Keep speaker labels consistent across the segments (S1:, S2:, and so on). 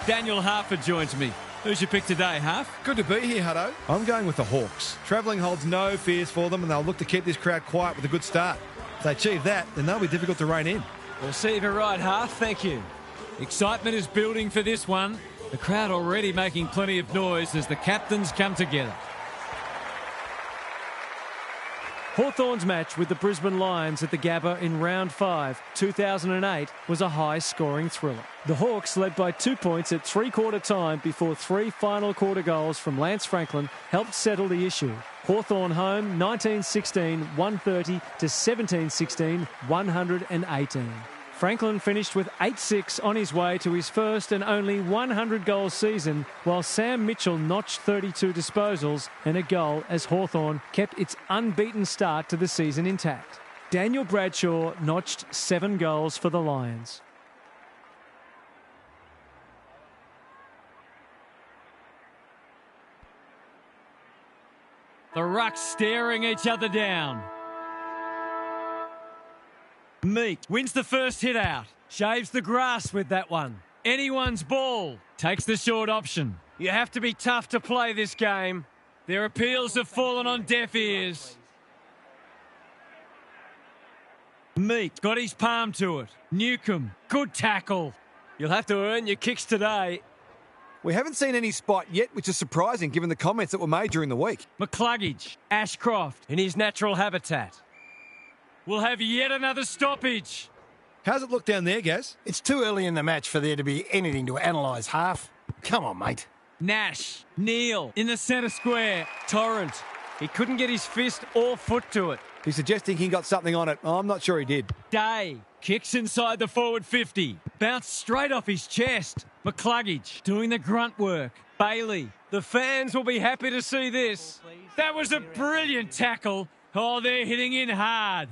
S1: Daniel Harford joins me. Who's your pick today, Harf?
S2: Good to be here, Hutto. I'm going with the Hawks. Travelling holds no fears for them, and they'll look to keep this crowd quiet with a good start. If they achieve that, then they'll be difficult to rein in.
S1: We'll see if you're right, Harf. Thank you. Excitement is building for this one. The crowd already making plenty of noise as the captains come together.
S3: Hawthorn's match with the Brisbane Lions at the Gabba in round 5, 2008, was a high-scoring thriller. The Hawks led by 2 points at three-quarter time before 3 final quarter goals from Lance Franklin helped settle the issue. Hawthorn home, 1916, 130 to 1716, 118. Franklin finished with 8-6 on his way to his first and only 100-goal season, while Sam Mitchell notched 32 disposals and a goal as Hawthorn kept its unbeaten start to the season intact. Daniel Bradshaw notched 7 goals for the Lions.
S1: The Rucks staring each other down. Meek wins the first hit out. Shaves the grass with that one. Anyone's ball. Takes the short option. You have to be tough to play this game. Their appeals have fallen on deaf ears. Meek got his palm to it. Newcomb, good tackle. You'll have to earn your kicks today.
S4: We haven't seen any spot yet, which is surprising given the comments that were made during the week.
S1: McCluggage, Ashcroft in his natural habitat. We'll have yet another stoppage.
S2: How's it look down there, Gaz?
S5: It's too early in the match for there to be anything to analyse, Harf. Come on, mate.
S1: Nash, Neal in the centre square. Torrent. He couldn't get his fist or foot to it.
S4: He's suggesting he got something on it. I'm not sure he did.
S1: Day kicks inside the forward 50. Bounced straight off his chest. McCluggage doing the grunt work. Bailey. The fans will be happy to see this. That was a brilliant tackle. Oh, they're hitting in hard.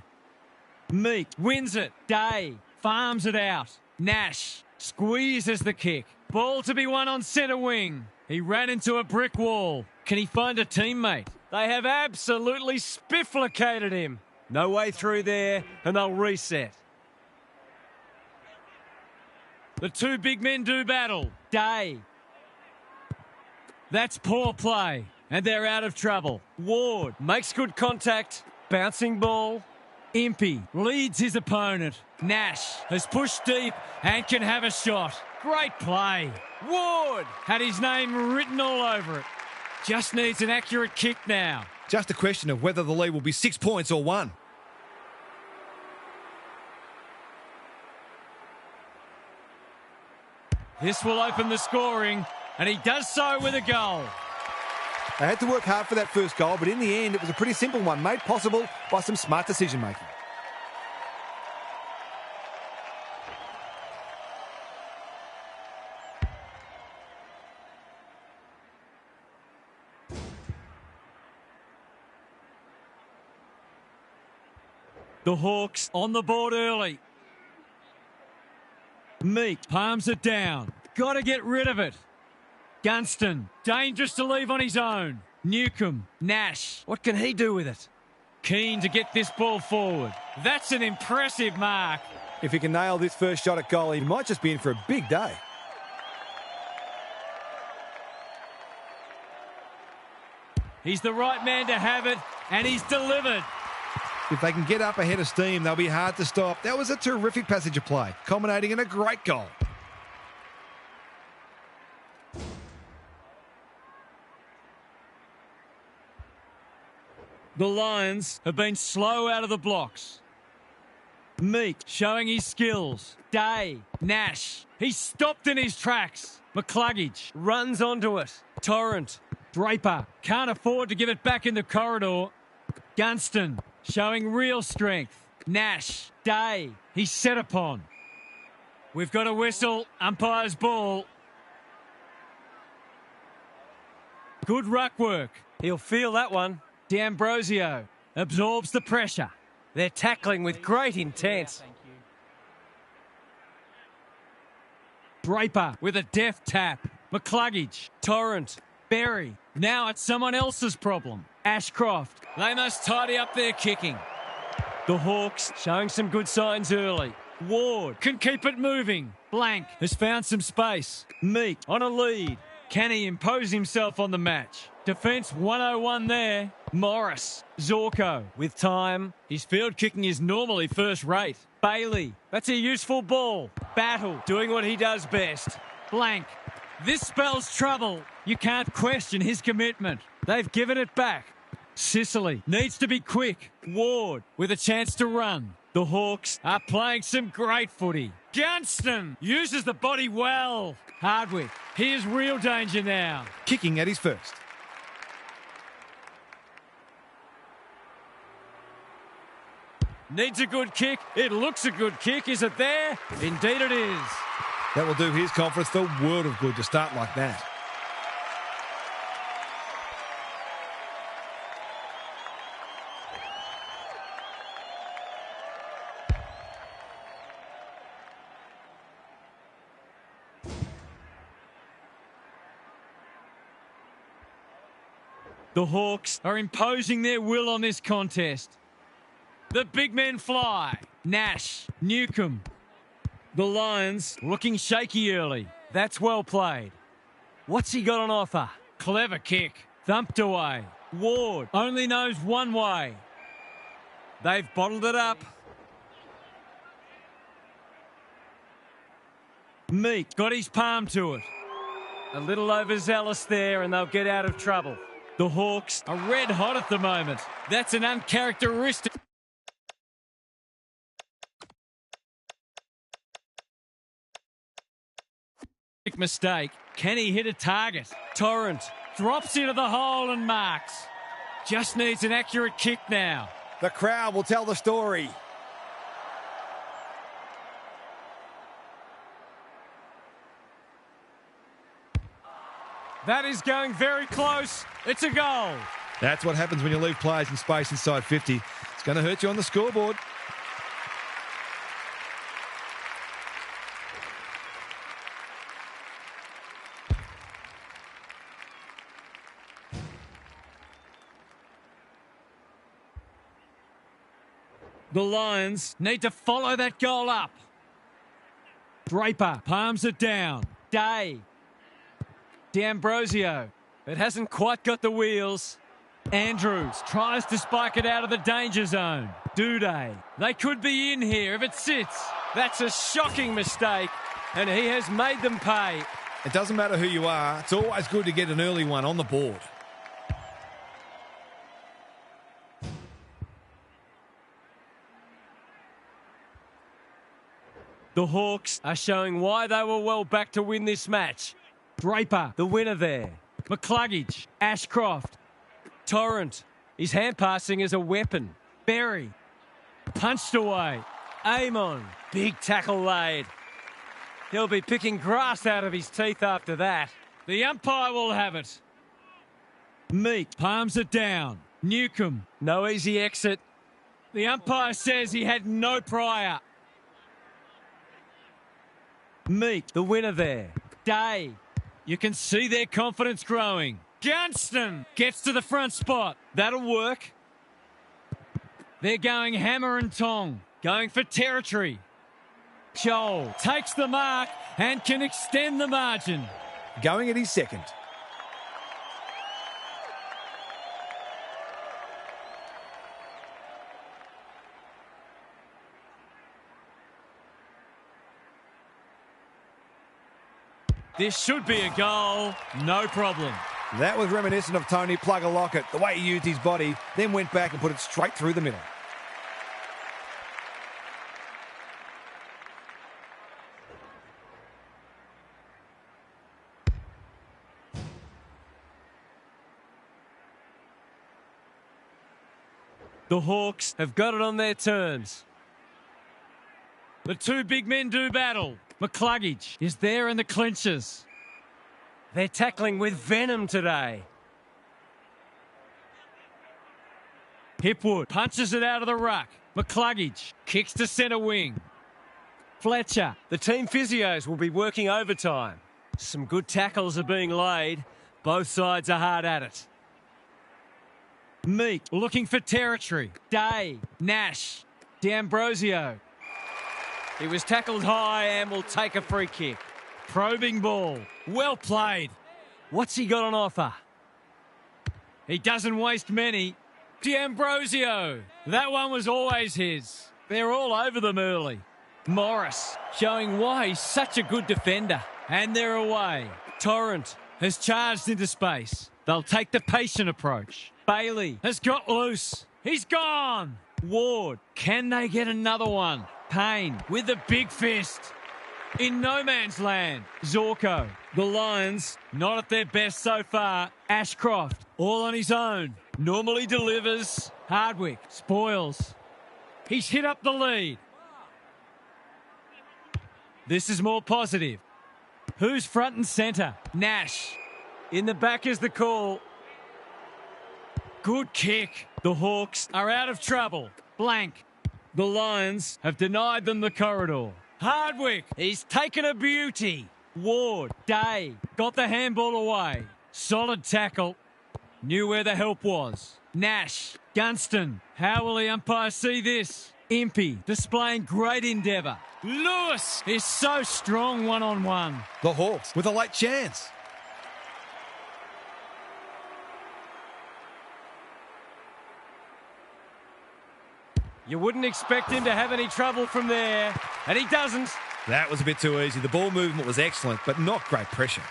S1: Meek wins it. Day farms it out. Nash squeezes the kick. Ball to be won on centre wing. He ran into a brick wall. Can he find a teammate? They have absolutely spifflicated him. No way through there, and they'll reset. The two big men do battle. Day. That's poor play, and they're out of trouble. Ward makes good contact. Bouncing ball. Impey leads his opponent. Nash has pushed deep and can have a shot. Great play. Ward had his name written all over it. Just needs an accurate kick now.
S2: Just a question of whether the lead will be 6 points or 1.
S1: This will open the scoring, and he does so with a goal.
S4: They had to work hard for that first goal, but in the end, it was a pretty simple one, made possible by some smart decision-making.
S1: The Hawks on the board early. Meek palms it down. Got to get rid of it. Gunston, dangerous to leave on his own. Newcomb, Nash, what can he do with it? Keen to get this ball forward. That's an impressive mark.
S4: If he can nail this first shot at goal, he might just be in for a big day.
S1: He's the right man to have it, and he's delivered.
S2: If they can get up ahead of steam, they'll be hard to stop. That was a terrific passage of play, culminating in a great goal.
S1: The Lions have been slow out of the blocks. Meek showing his skills. Day, Nash, he's stopped in his tracks. McCluggage runs onto it. Torrent, Draper can't afford to give it back in the corridor. Gunston showing real strength. Nash, Day, he's set upon. We've got a whistle, umpire's ball. Good ruck work. He'll feel that one. D'Ambrosio absorbs the pressure. They're tackling with great intent. Draper with a deft tap. McCluggage, Torrent, Berry. Now it's someone else's problem. Ashcroft. They must tidy up their kicking. The Hawks showing some good signs early. Ward can keep it moving. Blank has found some space. Meek on a lead. Can he impose himself on the match? Defence 101 there. Morris. Zorko with time. His field kicking is normally first rate. Bailey. That's a useful ball. Battle doing what he does best. Blank. This spells trouble. You can't question his commitment. They've given it back. Sicily needs to be quick. Ward with a chance to run. The Hawks are playing some great footy. Gunston uses the body well. Hardwick, he is real danger now.
S2: Kicking at his first.
S1: Needs a good kick. It looks a good kick. Is it there? Indeed it is.
S2: That will do his conference the world of good to start like that.
S1: The Hawks are imposing their will on this contest. The big men fly. Nash, Newcomb. The Lions looking shaky early. That's well played. What's he got on offer? Clever kick. Thumped away. Ward only knows one way. They've bottled it up. Meek got his palm to it. A little overzealous there and they'll get out of trouble. The Hawks are red hot at the moment. That's an uncharacteristic mistake. Can he hit a target? Torrent drops into the hole and marks. Just needs an accurate kick now.
S4: The crowd will tell the story.
S1: That is going very close. It's a goal.
S2: That's what happens when you leave players in space inside 50. It's going to hurt you on the scoreboard.
S1: The Lions need to follow that goal up. Draper palms it down. Day. D'Ambrosio. It hasn't quite got the wheels. Andrews tries to spike it out of the danger zone. Duday. They could be in here if it sits. That's a shocking mistake, and he has made them pay.
S2: It doesn't matter who you are. It's always good to get an early one on the board.
S1: The Hawks are showing why they were well back to win this match. Draper, the winner there. McCluggage, Ashcroft, Torrent. His hand passing is a weapon. Berry, punched away. Amon, big tackle laid. He'll be picking grass out of his teeth after that. The umpire will have it. Meek palms it down. Newcomb, no easy exit. The umpire says he had no prior. Meek, the winner there. Day. You can see their confidence growing. Gunston gets to the front spot. That'll work. They're going hammer and tong. Going for territory. Joel takes the mark and can extend the margin.
S4: Going at his second.
S1: This should be a goal, no problem.
S4: That was reminiscent of Tony Plugger-Lockett, the way he used his body, then went back and put it straight through the middle.
S1: The Hawks have got it on their terms. The two big men do battle. McCluggage is there in the clinches. They're tackling with venom today. Hipwood punches it out of the ruck. McCluggage kicks to centre wing. Fletcher, the team physios will be working overtime. Some good tackles are being laid. Both sides are hard at it. Meek looking for territory. Day, Nash, D'Ambrosio. He was tackled high and will take a free kick. Probing ball. Well played. What's he got on offer? He doesn't waste many. D'Ambrosio. That one was always his. They're all over them early. Morris showing why he's such a good defender. And they're away. Torrent has charged into space. They'll take the patient approach. Bailey has got loose. He's gone. Ward. Can they get another one? Payne with the big fist. In no man's land. Zorko. The Lions not at their best so far. Ashcroft all on his own. Normally delivers. Hardwick spoils. He's hit up the lead. This is more positive. Who's front and centre? Nash. In the back is the call. Good kick. The Hawks are out of trouble. Blank. The Lions have denied them the corridor. Hardwick. He's taken a beauty. Ward. Day. Got the handball away. Solid tackle. Knew where the help was. Nash. Gunston. How will the umpire see this? Impey displaying great endeavour. Lewis is so strong one-on-one.
S2: The Hawks with a late chance.
S1: You wouldn't expect him to have any trouble from there, and he doesn't.
S2: That was a bit too easy. The ball movement was excellent, but not great pressure.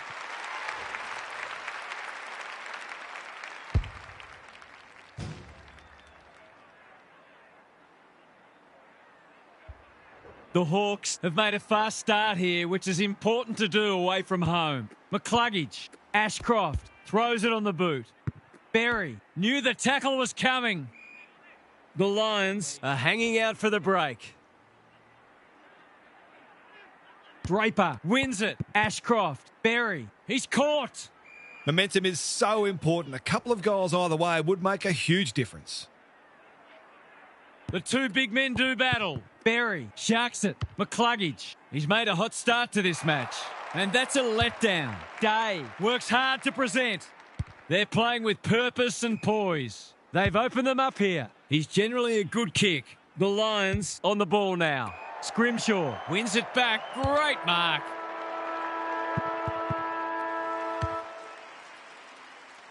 S1: The Hawks have made a fast start here, which is important to do away from home. McCluggage, Ashcroft, throws it on the boot. Berry knew the tackle was coming. The Lions are hanging out for the break. Draper wins it. Ashcroft, Berry, he's caught.
S2: Momentum is so important. A couple of goals either way would make a huge difference.
S1: The two big men do battle. Berry sharks it. McCluggage. He's made a hot start to this match. And that's a letdown. Day works hard to present. They're playing with purpose and poise. They've opened them up here. He's generally a good kick. The Lions on the ball now. Scrimshaw wins it back. Great mark.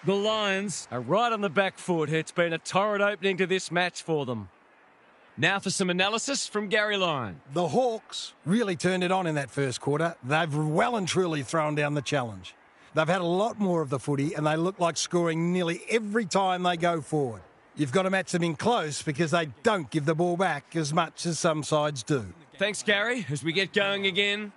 S1: The Lions are right on the back foot. It's been a torrid opening to this match for them. Now for some analysis from Gary Lyon.
S5: The Hawks really turned it on in that first quarter. They've well and truly thrown down the challenge. They've had a lot more of the footy and they look like scoring nearly every time they go forward. You've got to match them in close because they don't give the ball back as much as some sides do.
S1: Thanks, Gary. As we get going again.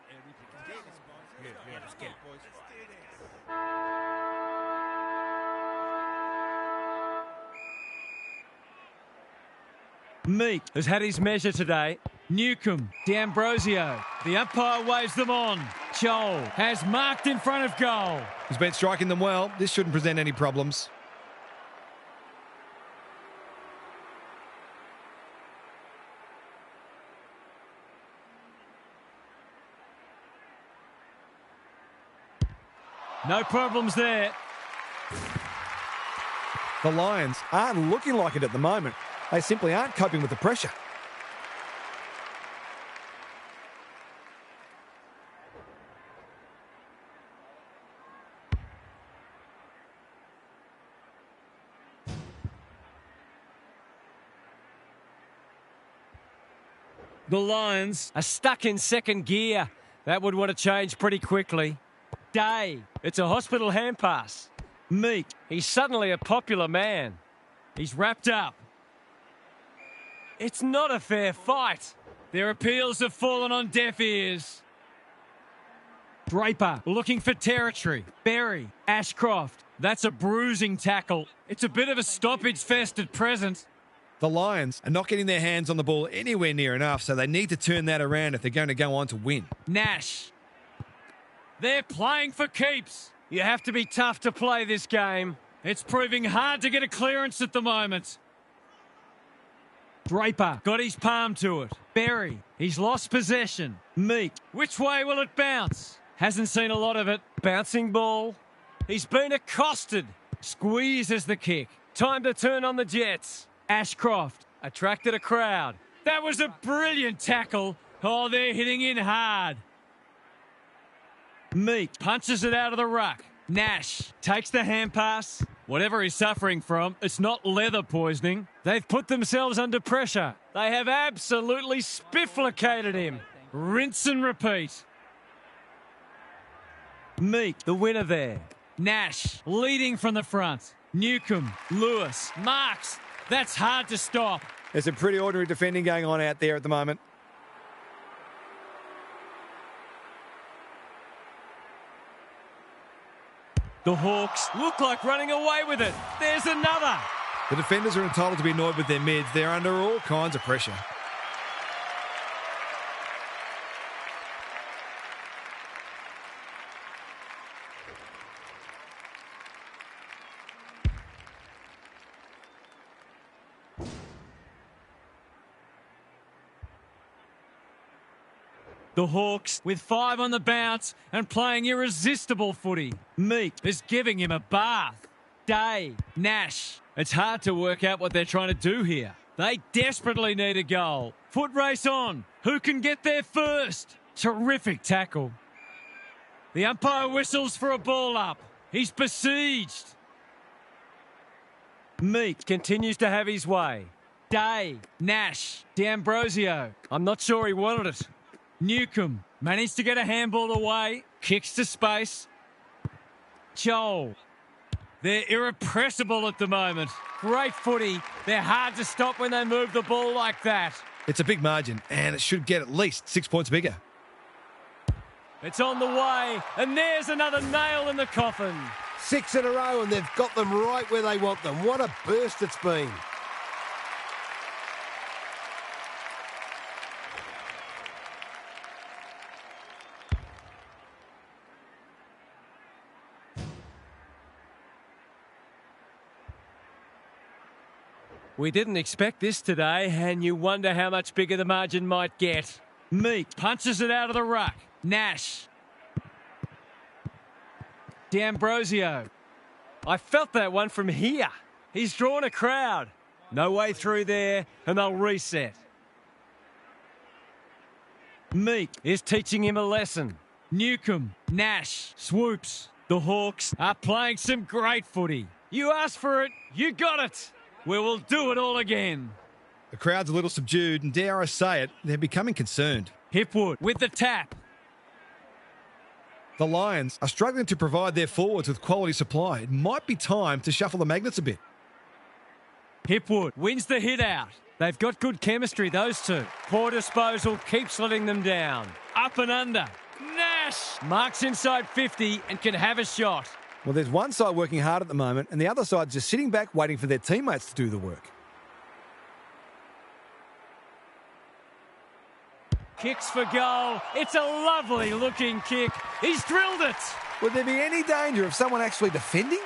S1: Meek has had his measure today. Newcomb, D'Ambrosio. The umpire waves them on. Joel has marked in front of goal.
S2: He's been striking them well. This shouldn't present any problems.
S1: No problems there.
S4: The Lions aren't looking like it at the moment. They simply aren't coping with the pressure.
S1: The Lions are stuck in second gear. That would want to change pretty quickly. Day. It's a hospital hand pass. Meek. He's suddenly a popular man. He's wrapped up. It's not a fair fight. Their appeals have fallen on deaf ears. Draper looking for territory. Berry. Ashcroft. That's a bruising tackle. It's a bit of a stoppage fest at present.
S2: The Lions are not getting their hands on the ball anywhere near enough, so they need to turn that around if they're going to go on to win.
S1: Nash. They're playing for keeps. You have to be tough to play this game. It's proving hard to get a clearance at the moment. Draper got his palm to it. Berry, he's lost possession. Meek, which way will it bounce? Hasn't seen a lot of it. Bouncing ball. He's been accosted. Squeezes the kick. Time to turn on the Jets. Ashcroft attracted a crowd. That was a brilliant tackle Oh, they're hitting in hard. Meek punches it out of the ruck. Nash takes the hand pass. Whatever he's suffering from, it's not leather poisoning. They've put themselves under pressure. They have absolutely spifflicated him. Rinse and repeat. Meek, the winner there. Nash leading from the front. Newcomb, Lewis, Marks. That's hard to stop.
S4: There's some pretty ordinary defending going on out there at the moment.
S1: The Hawks look like running away with it. There's another.
S2: The defenders are entitled to be annoyed with their mids. They're under all kinds of pressure.
S1: The Hawks with 5 on the bounce and playing irresistible footy. Meek is giving him a bath. Day, Nash. It's hard to work out what they're trying to do here. They desperately need a goal. Foot race on. Who can get there first? Terrific tackle. The umpire whistles for a ball up. He's besieged. Meek continues to have his way. Day, Nash, D'Ambrosio. I'm not sure he wanted it. Newcomb managed to get a handball away. Kicks to space. Joel. They're irrepressible at the moment. Great footy. They're hard to stop when they move the ball like that.
S2: It's a big margin, and it should get at least 6 points bigger.
S1: It's on the way, and there's another nail in the coffin.
S5: 6 in a row, and they've got them right where they want them. What a burst it's been.
S1: We didn't expect this today, and you wonder how much bigger the margin might get. Meek punches it out of the ruck. Nash. D'Ambrosio. I felt that one from here. He's drawn a crowd. No way through there, and they'll reset. Meek is teaching him a lesson. Newcomb, Nash, swoops. The Hawks are playing some great footy. You asked for it, you got it. We will do it all again.
S2: The crowd's a little subdued, and dare I say it, they're becoming concerned.
S1: Hipwood with the tap.
S2: The Lions are struggling to provide their forwards with quality supply. It might be time to shuffle the magnets a bit.
S1: Hipwood wins the hit out. They've got good chemistry, those two. Poor disposal keeps letting them down. Up and under. Nash marks inside 50 and can have a shot.
S4: Well, there's one side working hard at the moment, and the other side just sitting back waiting for their teammates to do the work.
S1: Kicks for goal. It's a lovely looking kick. He's drilled it.
S4: Would there be any danger of someone actually defending?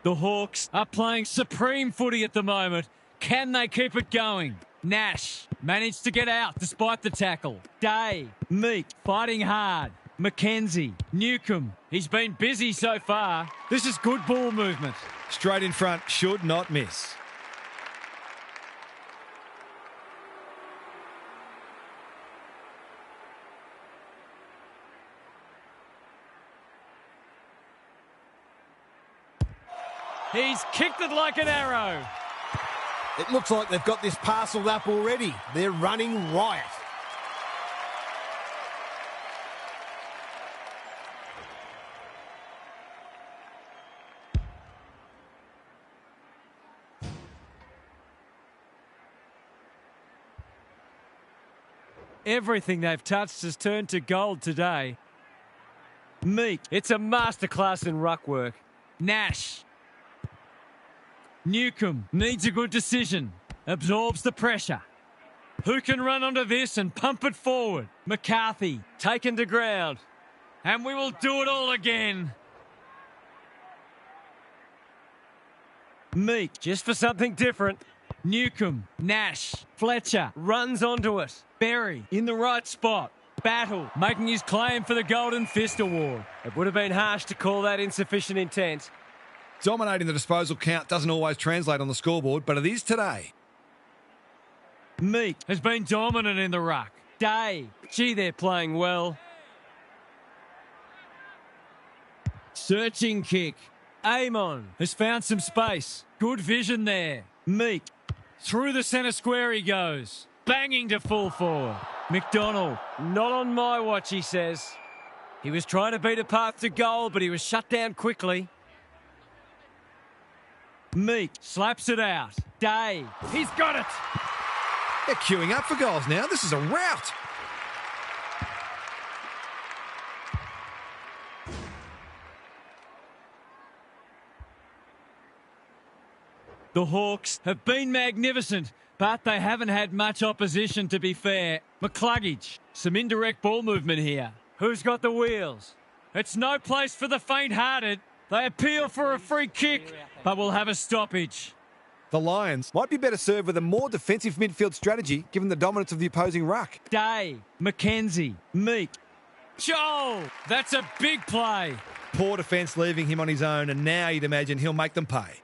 S1: The Hawks are playing supreme footy at the moment. Can they keep it going? Nash managed to get out despite the tackle. Day, Meek fighting hard. McKenzie, Newcomb. He's been busy so far. This is good ball movement.
S2: Straight in front, should not miss.
S1: He's kicked it like an arrow.
S5: It looks like they've got this parcelled up already. They're running riot.
S1: Everything they've touched has turned to gold today. Meek, it's a masterclass in ruck work. Nash. Newcomb needs a good decision. Absorbs the pressure. Who can run onto this and pump it forward? McCarthy taken to ground. And we will do it all again. Meek just for something different. Newcomb, Nash, Fletcher runs onto it. Berry in the right spot. Battle making his claim for the Golden Fist Award. It would have been harsh to call that insufficient intent.
S2: Dominating the disposal count doesn't always translate on the scoreboard, but it is today.
S1: Meek has been dominant in the ruck. Day, gee, they're playing well. Searching kick. Amon has found some space. Good vision there. Meek, through the centre square he goes. Banging to full forward. McDonald, not on my watch, he says. He was trying to beat a path to goal, but he was shut down quickly. Meek slaps it out. Day, he's got it.
S2: They're queuing up for goals now. This is a rout.
S1: The Hawks have been magnificent, but they haven't had much opposition, to be fair. McCluggage, some indirect ball movement here. Who's got the wheels? It's no place for the faint-hearted. They appeal for a free kick, but will have a stoppage.
S4: The Lions might be better served with a more defensive midfield strategy, given the dominance of the opposing ruck.
S1: Day, McKenzie, Meek. Joel, that's a big play.
S2: Poor defence leaving him on his own, and now you'd imagine he'll make them pay.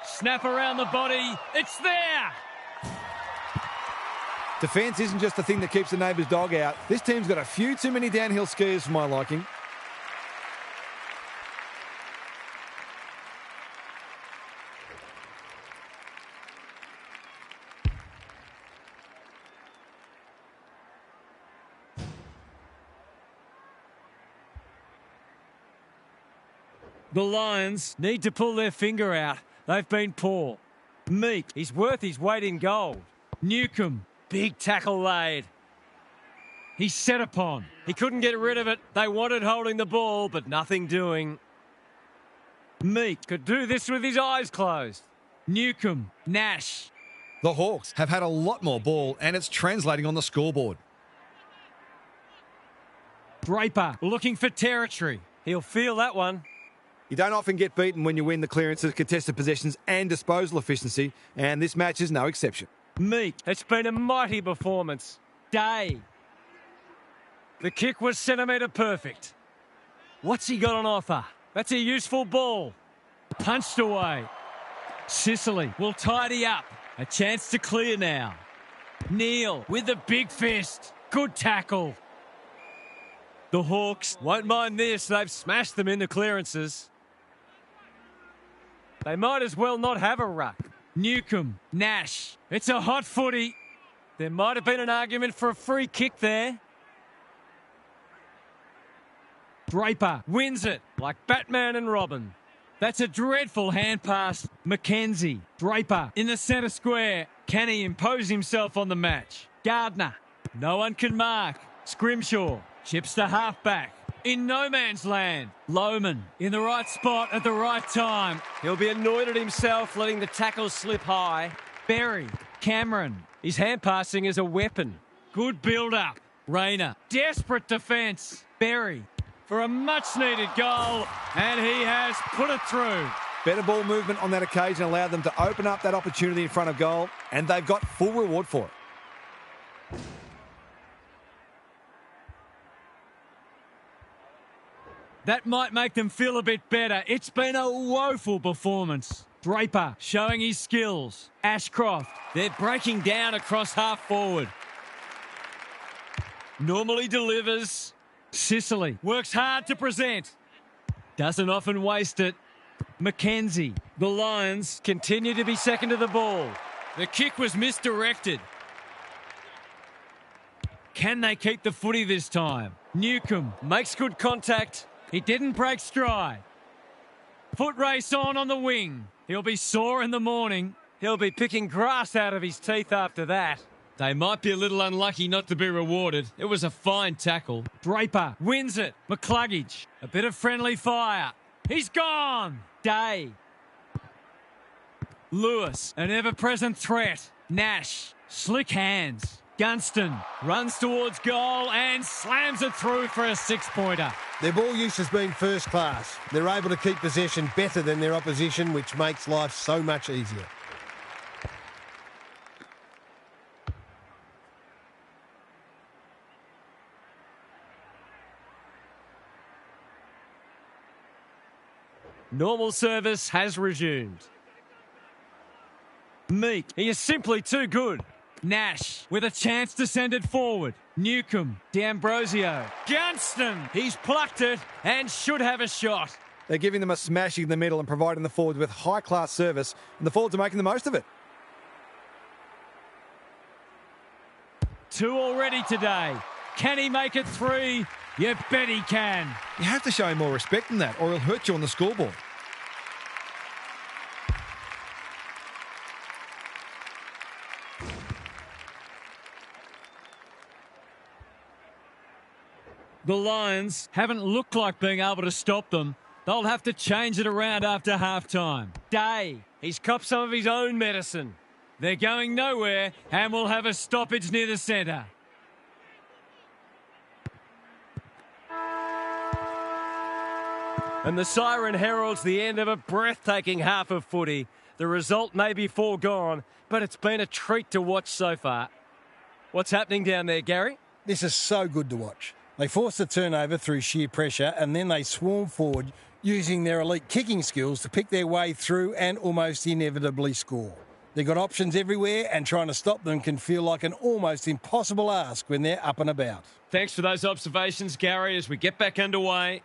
S1: Snap around the body. It's there.
S4: Defence isn't just the thing that keeps the neighbour's dog out. This team's got a few too many downhill skiers for my liking.
S1: The Lions need to pull their finger out. They've been poor. Meek, he's worth his weight in gold. Newcomb, big tackle laid. He's set upon. He couldn't get rid of it. They wanted holding the ball, but nothing doing. Meek could do this with his eyes closed. Newcomb, Nash.
S2: The Hawks have had a lot more ball, and it's translating on the scoreboard.
S1: Draper looking for territory. He'll feel that one.
S4: You don't often get beaten when you win the clearances, contested possessions and disposal efficiency, and this match is no exception.
S1: Meek, it's been a mighty performance. Day. The kick was centimetre perfect. What's he got on offer? That's a useful ball. Punched away. Sicily will tidy up. A chance to clear now. Neal with the big fist. Good tackle. The Hawks won't mind this. They've smashed them in the clearances. They might as well not have a ruck. Newcomb, Nash. It's a hot footy. There might have been an argument for a free kick there. Draper wins it like Batman and Robin. That's a dreadful hand pass. McKenzie, Draper in the centre square. Can he impose himself on the match? Gardner, no one can mark. Scrimshaw chips the halfback. In no man's land. Lohman in the right spot at the right time. He'll be annoyed at himself letting the tackle slip high. Berry, Cameron. His hand passing is a weapon. Good build-up. Rayner, desperate defence. Berry for a much-needed goal, and he has put it through.
S4: Better ball movement on that occasion allowed them to open up that opportunity in front of goal, and they've got full reward for it.
S1: That might make them feel a bit better. It's been a woeful performance. Draper showing his skills. Ashcroft, they're breaking down across half forward. Normally delivers. Sicily works hard to present. Doesn't often waste it. McKenzie, the Lions continue to be second to the ball. The kick was misdirected. Can they keep the footy this time? Newcomb makes good contact. He didn't break stride. Foot race on the wing. He'll be sore in the morning. He'll be picking grass out of his teeth after that. They might be a little unlucky not to be rewarded. It was a fine tackle. Draper wins it. McCluggage, a bit of friendly fire. He's gone. Day. Lewis, an ever-present threat. Nash, slick hands. Gunston runs towards goal and slams it through for a six-pointer.
S5: Their ball use has been first class. They're able to keep possession better than their opposition, which makes life so much easier.
S3: Normal service has resumed. Meek, he is simply too good.
S1: Nash with a chance to send it forward. Newcomb, D'Ambrosio, Gunston. He's plucked it and should have a shot.
S2: They're giving them a smashing in the middle and providing the forwards with high-class service, and the forwards are making the most of it.
S1: 2 already today. Can he make it 3? You bet he can.
S2: You have to show him more respect than that, or he'll hurt you on the scoreboard.
S1: The Lions haven't looked like being able to stop them. They'll have to change it around after half-time.
S3: Day, he's copped some of his own medicine.
S1: They're going nowhere and will have a stoppage near the centre.
S3: And the siren heralds the end of a breathtaking half of footy. The result may be foregone, but it's been a treat to watch so far. What's happening down there, Gary?
S5: This is so good to watch. They force the turnover through sheer pressure and then they swarm forward using their elite kicking skills to pick their way through and almost inevitably score. They've got options everywhere and trying to stop them can feel like an almost impossible ask when they're up and about.
S3: Thanks for those observations, Gary, as we get back underway.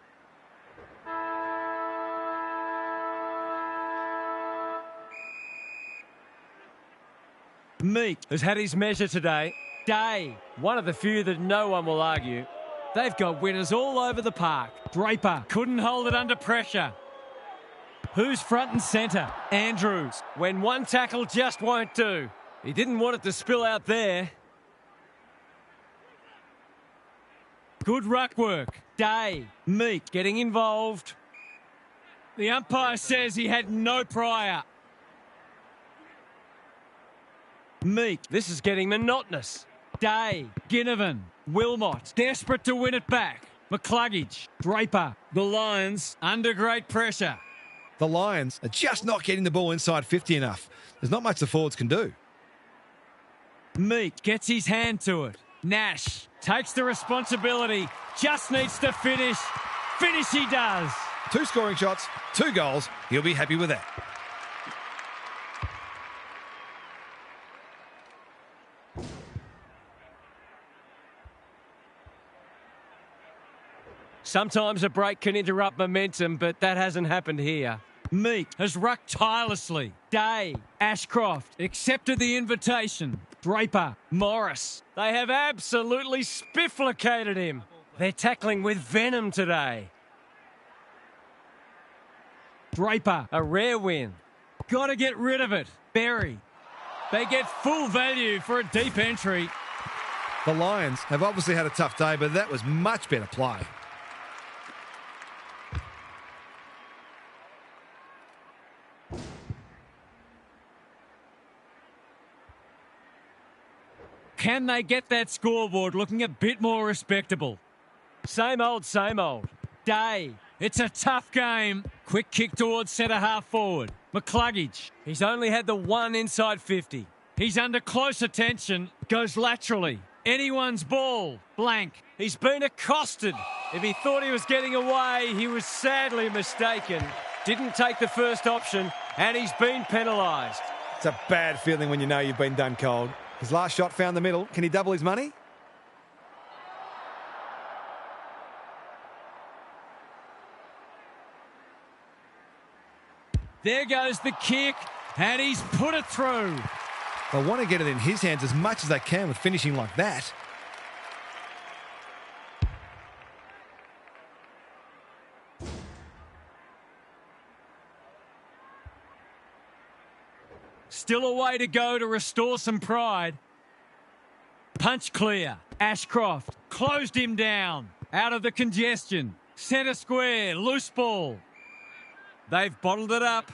S3: Meek has had his measure today. Day, one of the few that no one will argue.
S1: They've got winners all over the park. Draper couldn't hold it under pressure. Who's front and centre? Andrews.
S3: When one tackle just won't do. He didn't want it to spill out there.
S1: Good ruck work. Day.
S3: Meek getting involved.
S1: The umpire says he had no prior.
S3: Meek, this is getting monotonous.
S1: Day. Ginnivan. Wilmot. Desperate to win it back. McCluggage. Draper. The Lions under great pressure.
S2: The Lions are just not getting the ball inside 50 enough. There's not much the forwards can do.
S1: Meek gets his hand to it. Nash takes the responsibility. Just needs to finish. Finish he does.
S2: 2 scoring shots, 2 goals. He'll be happy with that.
S3: Sometimes a break can interrupt momentum, but that hasn't happened here.
S1: Meek has rucked tirelessly. Day. Ashcroft accepted the invitation. Draper. Morris.
S3: They have absolutely spifflicated him. They're tackling with venom today.
S1: Draper.
S3: A rare win.
S1: Got to get rid of it. Berry. They get full value for a deep entry.
S2: The Lions have obviously had a tough day, but that was much better play.
S1: Can they get that scoreboard looking a bit more respectable?
S3: Same old, same old.
S1: Day. It's a tough game. Quick kick towards centre half forward. McCluggage.
S3: He's only had the one inside 50.
S1: He's under close attention. Goes laterally. Anyone's ball. Blank.
S3: He's been accosted. If he thought he was getting away, he was sadly mistaken. Didn't take the first option, and he's been penalised.
S2: It's a bad feeling when you know you've been done cold. His last shot found the middle. Can he double his money?
S1: There goes the kick, and he's put it through.
S2: They want to get it in his hands as much as they can with finishing like that.
S1: Still a way to go to restore some pride. Punch clear. Ashcroft closed him down. Out of the congestion. Centre square. Loose ball. They've bottled it up.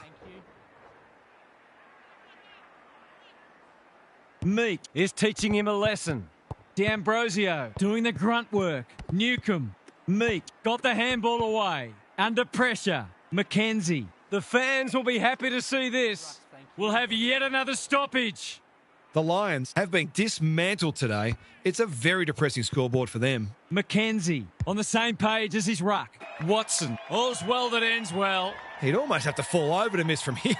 S3: Meek is teaching him a lesson.
S1: D'Ambrosio doing the grunt work. Newcomb. Meek got the handball away. Under pressure. Mackenzie. The fans will be happy to see this. We'll have yet another stoppage.
S2: The Lions have been dismantled today. It's a very depressing scoreboard for them.
S1: Mackenzie on the same page as his ruck. Watson. All's well that ends well.
S2: He'd almost have to fall over to miss from here.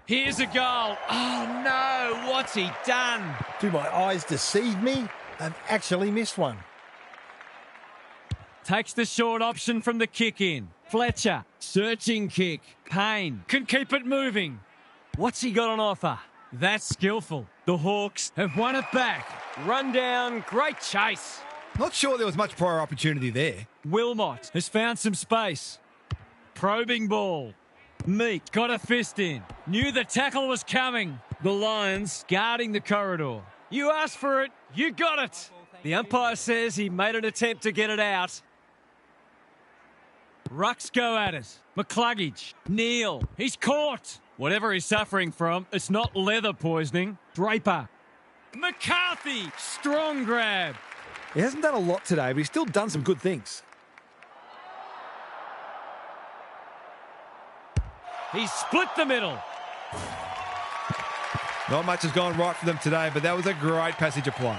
S1: Here's a goal. Oh, no. What's he done?
S5: Do my eyes deceive me? I've actually missed one.
S1: Takes the short option from the kick in. Fletcher. Searching kick. Payne. Can keep it moving. What's he got on offer? That's skillful. The Hawks have won it back. Run down. Great chase.
S2: Not sure there was much prior opportunity there.
S1: Wilmot has found some space. Probing ball. Meek got a fist in. Knew the tackle was coming. The Lions guarding the corridor. You asked for it. You got it. The umpire says he made an attempt to get it out. Rucks go at it. McCluggage. Neal. He's caught. Whatever he's suffering from, it's not leather poisoning. Draper. McCarthy. Strong grab.
S4: He hasn't done a lot today, but he's still done some good things.
S1: He's split the middle.
S2: Not much has gone right for them today, but that was a great passage of play.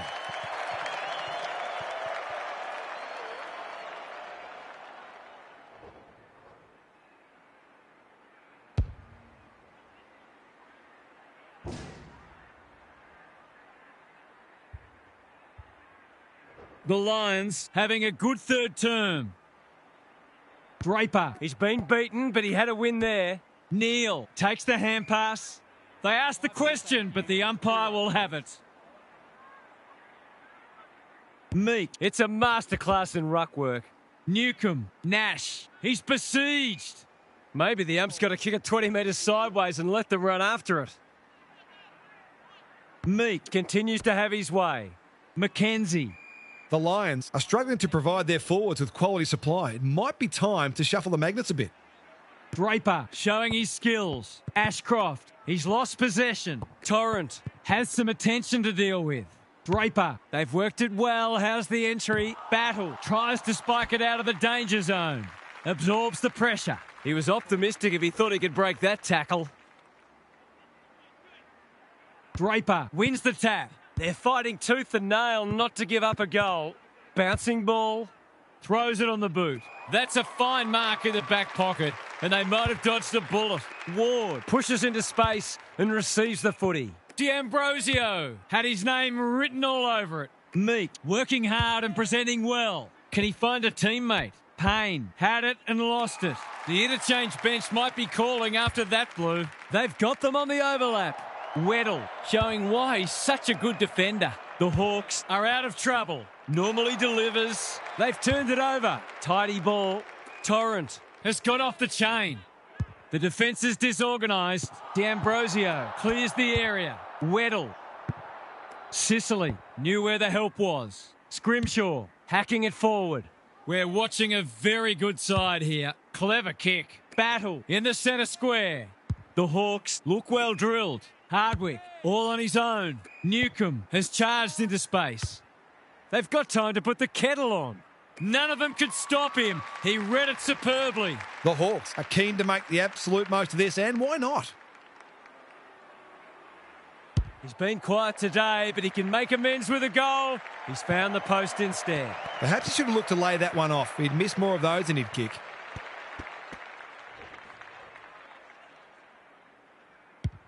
S1: The Lions having a good third term. Draper. He's been beaten, but he had a win there. Neal takes the hand pass. They ask the question, but the umpire will have it. Meek. It's a masterclass in ruck work. Newcomb. Nash. He's besieged. Maybe the ump's got to kick it 20 metres sideways and let them run after it. Meek continues to have his way. Mackenzie.
S2: The Lions are struggling to provide their forwards with quality supply. It might be time to shuffle the magnets a bit.
S1: Draper showing his skills. Ashcroft, he's lost possession. Torrent has some attention to deal with. Draper, they've worked it well. How's the entry? Battle tries to spike it out of the danger zone. Absorbs the pressure. He was optimistic if he thought he could break that tackle. Draper wins the tap. They're fighting tooth and nail not to give up a goal. Bouncing ball. Throws it on the boot. That's a fine mark in the back pocket, and they might have dodged a bullet. Ward pushes into space and receives the footy. D'Ambrosio had his name written all over it. Meek working hard and presenting well. Can he find a teammate? Payne had it and lost it. The interchange bench might be calling after that blue. They've got them on the overlap. Weddle showing why he's such a good defender. The Hawks are out of trouble. Normally delivers. They've turned it over. Tidy ball. Torrent has got off the chain. The defence is disorganised. D'Ambrosio clears the area. Weddle. Sicily knew where the help was. Scrimshaw hacking it forward. We're watching a very good side here. Clever kick. Battle in the centre square. The Hawks look well drilled. Hardwick all on his own. Newcomb has charged into space. They've got time to put the kettle on. None of them could stop him. He read it superbly.
S2: The Hawks are keen to make the absolute most of this, and why not?
S1: He's been quiet today, but he can make amends with a goal. He's found the post instead.
S2: Perhaps he should have looked to lay that one off. He'd miss more of those than he'd kick.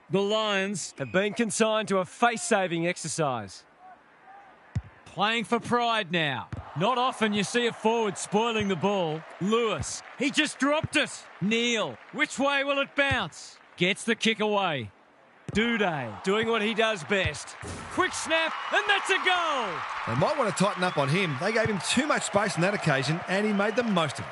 S1: The Lions have been consigned to a face-saving exercise. Playing for pride now. Not often you see a forward spoiling the ball. Lewis, he just dropped it. Neal, which way will it bounce? Gets the kick away. Duday doing what he does best. Quick snap, and that's a goal.
S2: They might want to tighten up on him. They gave him too much space on that occasion, and he made the most of it.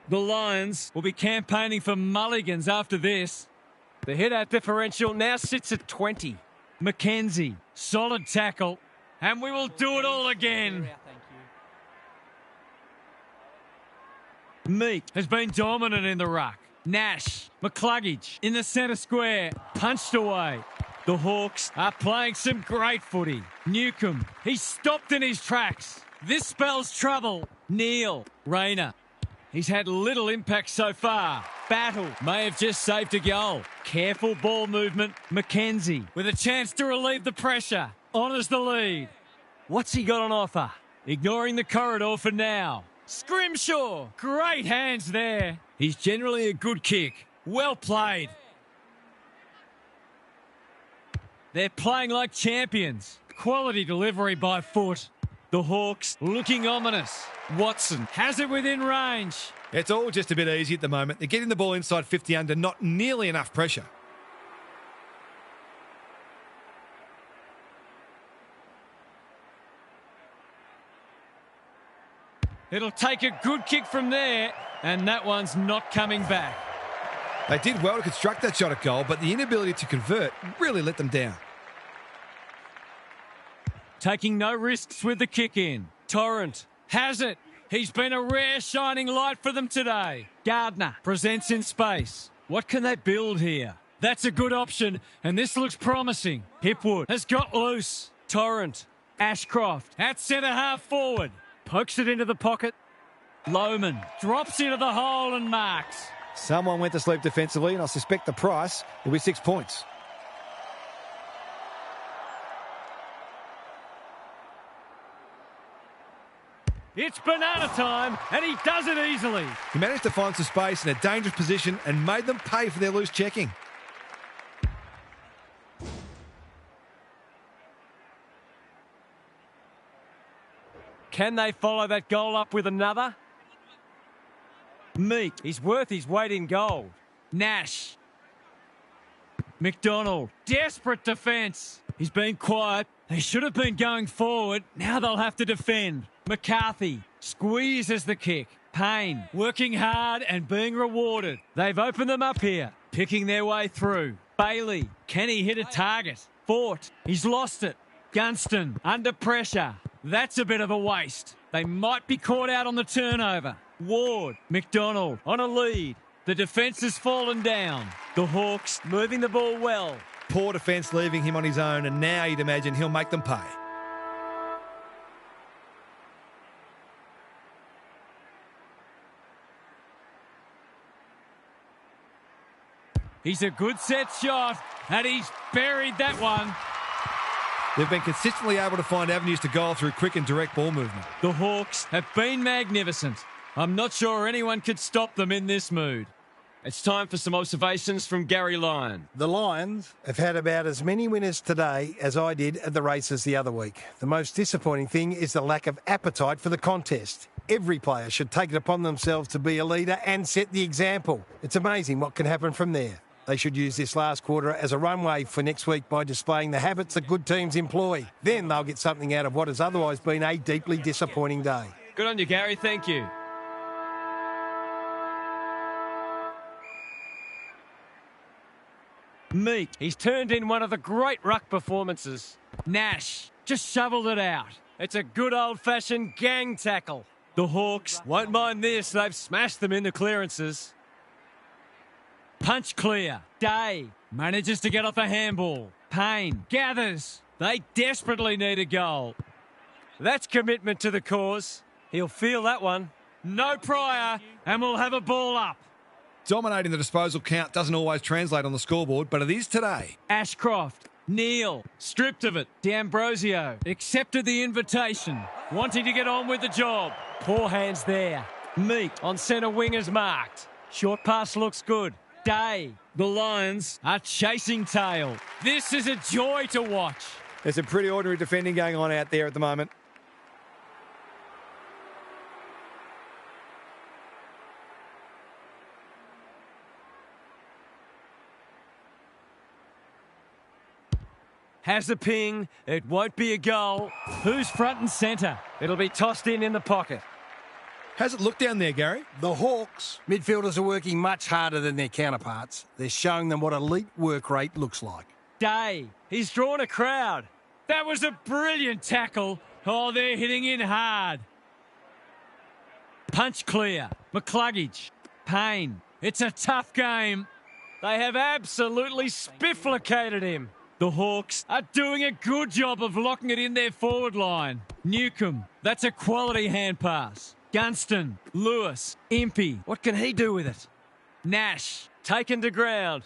S1: The Lions will be campaigning for mulligans after this. The hit-out differential now sits at 20. Mackenzie, solid tackle. And we will do it all again. Meek has been dominant in the ruck. Nash, McCluggage in the centre square, punched away. The Hawks are playing some great footy. Newcomb, he's stopped in his tracks. This spells trouble. Neil, Rayner. He's had little impact so far. Battle may have just saved a goal. Careful ball movement. Mackenzie with a chance to relieve the pressure. Honours the lead. What's he got on offer? Ignoring the corridor for now. Scrimshaw. Great hands there. He's generally a good kick. Well played. They're playing like champions. Quality delivery by foot. The Hawks looking ominous. Watson has it within range.
S2: It's all just a bit easy at the moment. They're getting the ball inside 50 under, not nearly enough pressure.
S1: It'll take a good kick from there, and that one's not coming back.
S2: They did well to construct that shot at goal, but the inability to convert really let them down.
S1: Taking no risks with the kick in. Torrent has it. He's been a rare shining light for them today. Gardner presents in space. What can they build here? That's a good option, and this looks promising. Hipwood has got loose. Torrent, Ashcroft at centre half forward. Pokes it into the pocket. Lohman drops into the hole and marks.
S2: Someone went to sleep defensively, and I suspect the price will be 6 points.
S1: It's banana time, and he does it easily.
S2: He managed to find some space in a dangerous position and made them pay for their loose checking.
S1: Can they follow that goal up with another? Meek, he's worth his weight in gold. Nash. McDonald, desperate defence. He's been quiet. They should have been going forward. Now they'll have to defend. McCarthy squeezes the kick. Payne working hard and being rewarded. They've opened them up here, picking their way through. Bailey, can he hit a target? Fort, he's lost it. Gunston under pressure. That's a bit of a waste. They might be caught out on the turnover. Ward, McDonald on a lead. The defence has fallen down. The Hawks moving the ball well.
S2: Poor defence leaving him on his own, and now you'd imagine he'll make them pay.
S1: He's a good set shot, and he's buried that one.
S2: They've been consistently able to find avenues to goal through quick and direct ball movement.
S1: The Hawks have been magnificent. I'm not sure anyone could stop them in this mood. It's time for some observations from Gary Lyon.
S5: The Lions have had about as many winners today as I did at the races the other week. The most disappointing thing is the lack of appetite for the contest. Every player should take it upon themselves to be a leader and set the example. It's amazing what can happen from there. They should use this last quarter as a runway for next week by displaying the habits that good teams employ. Then they'll get something out of what has otherwise been a deeply disappointing day.
S1: Good on you, Gary. Thank you. Meek, he's turned in one of the great ruck performances. Nash just shoveled it out. It's a good old-fashioned gang tackle. The Hawks won't mind this. They've smashed them in the clearances. Punch clear. Day manages to get off a handball. Payne gathers. They desperately need a goal. That's commitment to the cause. He'll feel that one. No prior, and we'll have a ball up.
S2: Dominating the disposal count doesn't always translate on the scoreboard, but it is today.
S1: Ashcroft, Neil, stripped of it. D'Ambrosio accepted the invitation, wanting to get on with the job. Poor hands there. Meek on centre wing is marked. Short pass looks good. Day. The Lions are chasing tail. This is a joy to watch.
S2: There's some pretty ordinary defending going on out there at the moment.
S1: Has a ping. It won't be a goal. Who's front and centre? It'll be tossed in the pocket.
S2: How's it look down there, Gary?
S5: The Hawks midfielders are working much harder than their counterparts. They're showing them what elite work rate looks like.
S1: Day. He's drawn a crowd. That was a brilliant tackle. Oh, they're hitting in hard. Punch clear. McCluggage. Payne. It's a tough game. They have absolutely spifflicated him. The Hawks are doing a good job of locking it in their forward line. Newcomb. That's a quality hand pass. Gunston. Lewis. Impey. What can he do with it? Nash. Taken to ground.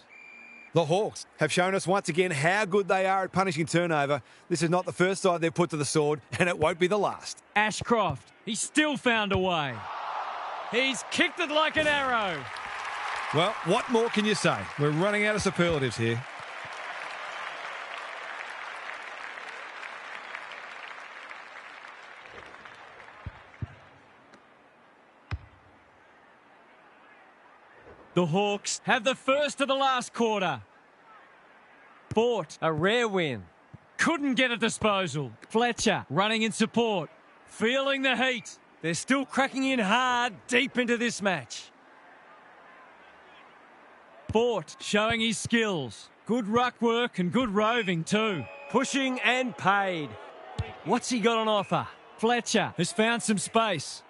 S4: The Hawks have shown us once again how good they are at punishing turnover. This is not the first side they've put to the sword, and it won't be the last.
S1: Ashcroft. He still found a way. He's kicked it like an arrow.
S2: Well, what more can you say? We're running out of superlatives here.
S1: The Hawks have the first of the last quarter. Fort, a rare win. Couldn't get a disposal. Fletcher running in support. Feeling the heat. They're still cracking in hard deep into this match. Fort showing his skills. Good ruck work and good roving too. Pushing and paid. What's he got on offer? Fletcher has found some space.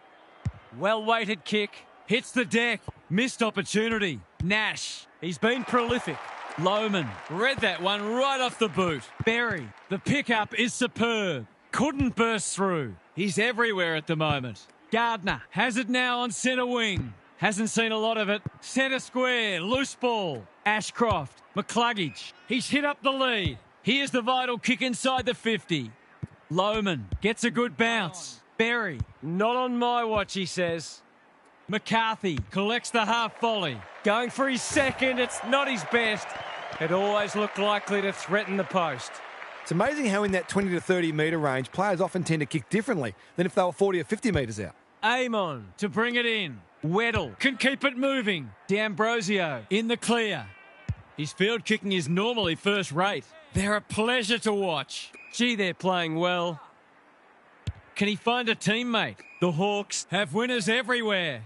S1: Well-weighted kick. Hits the deck. Missed opportunity. Nash. He's been prolific. Lohman. Read that one right off the boot. Berry. The pickup is superb. Couldn't burst through. He's everywhere at the moment. Gardner has it now on centre wing. Hasn't seen a lot of it. Centre square. Loose ball. Ashcroft. McCluggage. He's hit up the lead. Here's the vital kick inside the 50. Lohman gets a good bounce. Berry. Not on my watch, he says. McCarthy collects the half volley. Going for his second, it's not his best. It always looked likely to threaten the post.
S4: It's amazing how in that 20 to 30 metre range, players often tend to kick differently than if they were 40 or 50 metres out.
S1: Amon to bring it in. Weddle can keep it moving. D'Ambrosio in the clear. His field kicking is normally first rate. They're a pleasure to watch. Gee, they're playing well. Can he find a teammate? The Hawks have winners everywhere.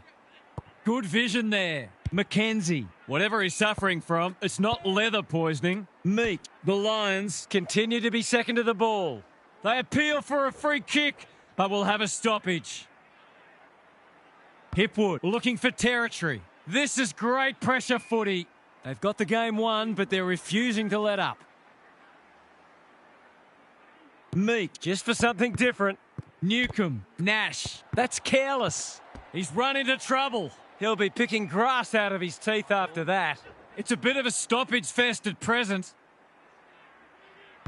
S1: Good vision there. McKenzie. Whatever he's suffering from, it's not leather poisoning. Meek. The Lions continue to be second to the ball. They appeal for a free kick, but will have a stoppage. Hipwood looking for territory. This is great pressure footy. They've got the game won, but they're refusing to let up. Meek, just for something different. Newcomb. Nash. That's careless. He's run into trouble. He'll be picking grass out of his teeth after that. It's a bit of a stoppage fest at present.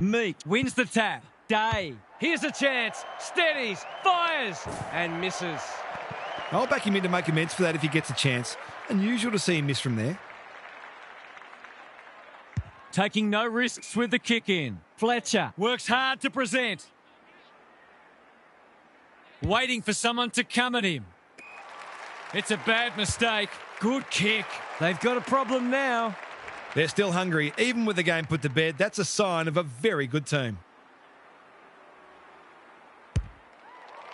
S1: Meek wins the tap. Day. Here's a chance. Steadies. Fires. And misses.
S2: I'll back him in to make amends for that if he gets a chance. Unusual to see him miss from there.
S1: Taking no risks with the kick in. Fletcher works hard to present. Waiting for someone to come at him. It's a bad mistake. Good kick. They've got a problem now.
S2: They're still hungry, even with the game put to bed. That's a sign of a very good team.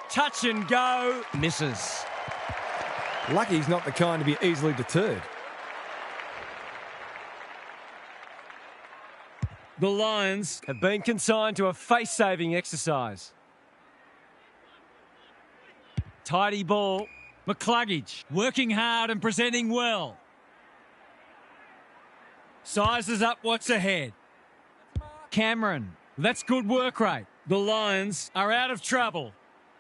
S1: Touch and go. Misses.
S4: Lucky he's not the kind to be easily deterred.
S1: The Lions have been consigned to a face-saving exercise. Tidy ball. McCluggage working hard and presenting well. Sizes up what's ahead. Cameron. That's good work rate. The Lions are out of trouble.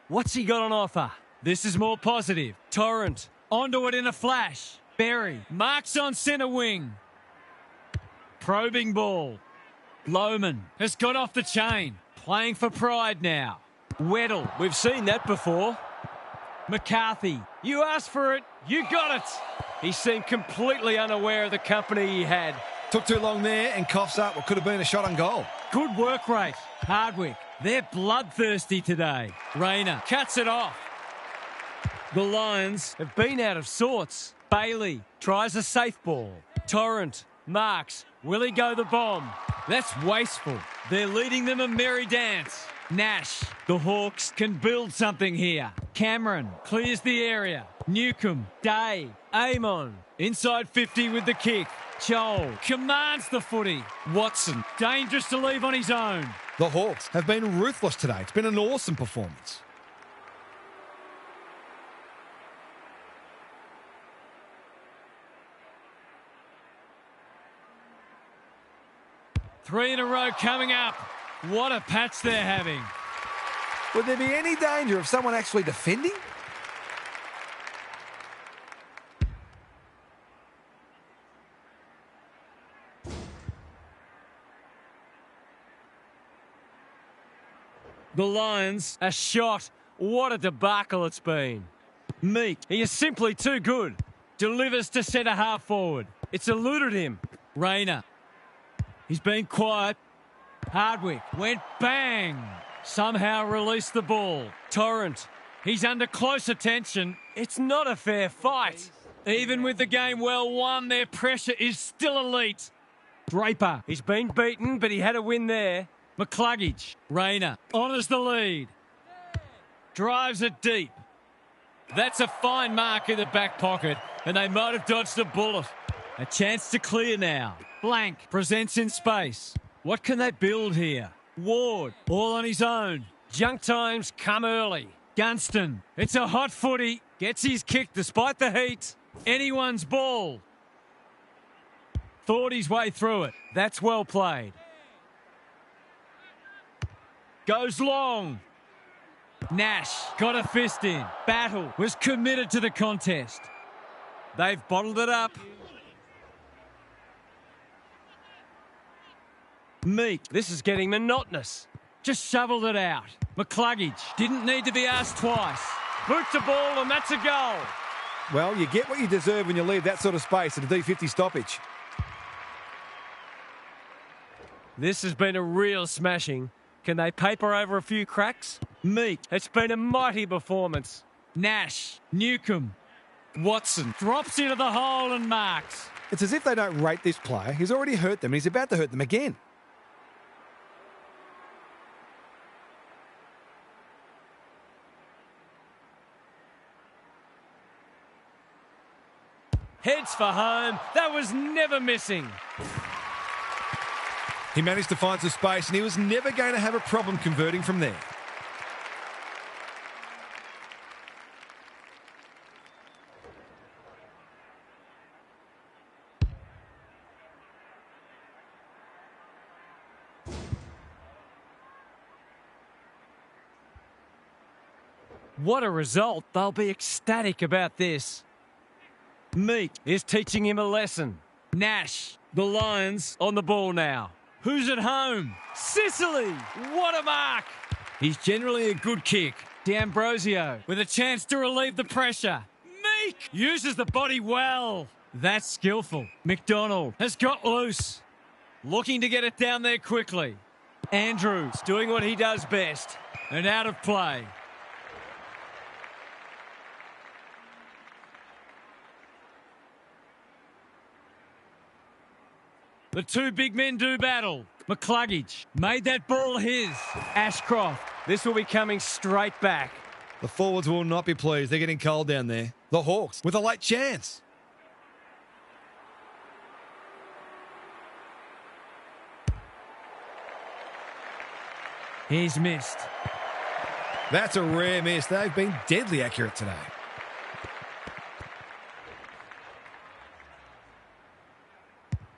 S1: What's he got on offer? This is more positive. Torrent. Onto it in a flash. Berry. Marks on centre wing. Probing ball. Lohman has got off the chain. Playing for pride now. Weddle. We've seen that before. McCarthy. You asked for it. You got it. He seemed completely unaware of the company he had.
S2: Took too long there and coughs up what could have been a shot on goal.
S1: Good work rate. Hardwick. They're bloodthirsty today. Rayner cuts it off. The Lions have been out of sorts. Bailey tries a safe ball. Torrent marks. Will he go the bomb? That's wasteful. They're leading them a merry dance. Nash. The Hawks can build something here. Cameron clears the area. Newcomb, Day, Amon. Inside 50 with the kick. Joel commands the footy. Watson, dangerous to leave on his own.
S2: The Hawks have been ruthless today. It's been an awesome performance.
S1: Three in a row coming up. What a patch they're having.
S4: Would there be any danger of someone actually defending?
S1: The Lions, a shot. What a debacle it's been. Meek, he is simply too good. Delivers to centre half forward. It's eluded him. Rayner. He's been quiet. Hardwick went bang. Somehow released the ball. Torrent. He's under close attention. It's not a fair fight. Even with the game well won, their pressure is still elite. Draper. He's been beaten, but he had a win there. McCluggage. Rayner honours the lead. Drives it deep. That's a fine mark in the back pocket, and they might have dodged a bullet. A chance to clear now. Blank presents in space. What can they build here? Ward, all on his own. Junk times come early. Gunston, it's a hot footy. Gets his kick despite the heat. Anyone's ball. Thought his way through it. That's well played. Goes long. Nash got a fist in. Battle was committed to the contest. They've bottled it up. Meek, this is getting monotonous. Just shoveled it out. McCluggage didn't need to be asked twice. Boot the ball and that's a goal.
S4: Well, you get what you deserve when you leave that sort of space at a D50 stoppage.
S3: This has been a real smashing. Can they paper over a few cracks? Meek, it's been a mighty performance.
S1: Nash, Newcomb, Watson drops into the hole and marks.
S4: It's as if they don't rate this player. He's already hurt them and he's about to hurt them again.
S3: Heads for home. That was never missing.
S2: He managed to find some space and he was never going to have a problem converting from there.
S3: What a result. They'll be ecstatic about this. Meek is teaching him a lesson.
S1: Nash, the Lions on the ball now. Who's at home? Sicily! What a mark! He's generally a good kick. D'Ambrosio with a chance to relieve the pressure. Meek uses the body well. That's skillful. McDonald has got loose. Looking to get it down there quickly. Andrews doing what he does best. And out of play. The two big men do battle. McCluggage made that ball his. Ashcroft, this will be coming straight back.
S2: The forwards will not be pleased. They're getting cold down there. The Hawks with a late chance.
S1: He's missed.
S2: That's a rare miss. They've been deadly accurate today.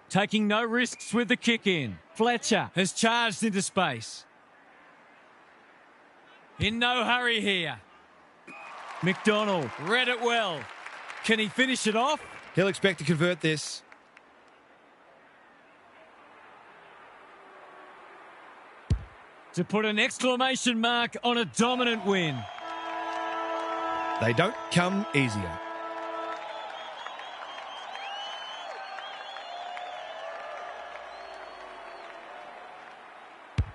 S1: Taking no risks with the kick in. Fletcher has charged into space. In no hurry here. McDonald read it well. Can he finish it off?
S2: He'll expect to convert this.
S1: To put an exclamation mark on a dominant win.
S2: They don't come easier.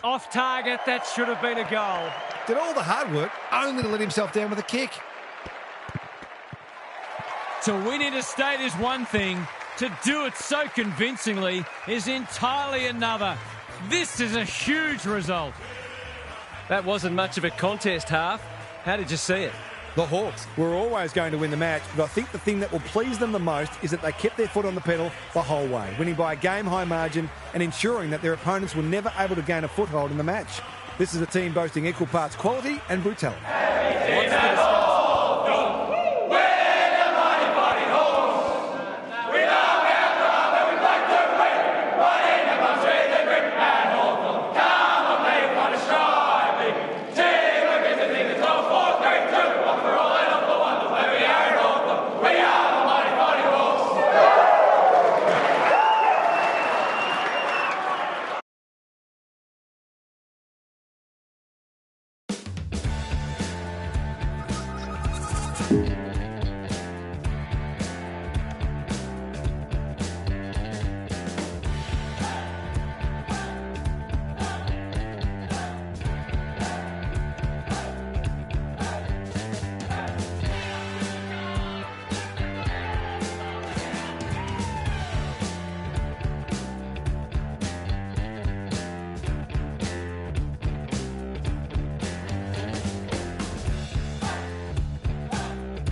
S3: Off target, that should have been a goal.
S2: Did all the hard work only to let himself down with a kick.
S1: To win interstate is one thing. To do it so convincingly is entirely another. This is a huge result.
S3: That wasn't much of a contest, Half. How did you see it?
S4: The Hawks were always going to win the match, but I think the thing that will please them the most is that they kept their foot on the pedal the whole way, winning by a game-high margin and ensuring that their opponents were never able to gain a foothold in the match. This is a team boasting equal parts quality and brutality.